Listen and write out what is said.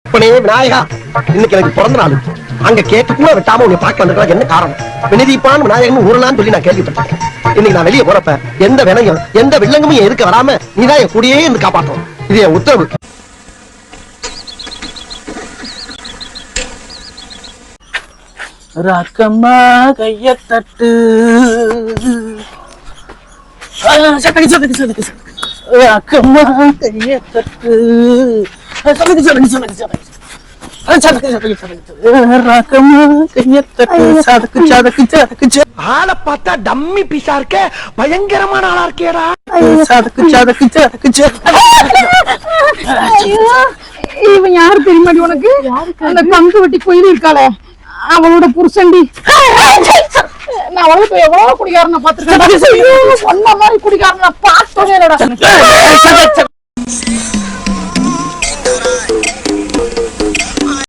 இப்பனே விநாயகா, இன்னைக்கு எனக்கு பிறந்த நாள். அங்க கேக்கு கூட வெட்டாம உன்னை பார்க்க வந்திருக்கலாம். என்ன காரணம்? வினதிப்பான் விநாயகன் ஊரலான்னு சொல்லி நான் கேள்விப்பட்டேன். இன்னைக்கு நான் வெளியே போறப்ப எந்த வினையும் எந்த வில்லங்கமும் எதுக்கு வராம நீதான் என் கூடயே இருந்து காப்பாற்றணும். இது என் உத்தரவு. ராக்கம்மா கைய தட்டு ராக்கம்மா கைய தட்டு ஆளை பார்த்தா டம்மி பீஸா இருக்க, பயங்கரமான ஆளா இருக்கேடா. இவன் யாரு தெரியுமாடி உனக்கு? அந்த கங்கு வெட்டி கோயில் இருக்காளே, அவளோட புருஷன்டி. நான் அவளுக்கு எவ்வளவு குடிகாரனை பாத்துருக்கேன். சொன்ன மாதிரி குடிகாரனை பார்த்ததே இல்லடா.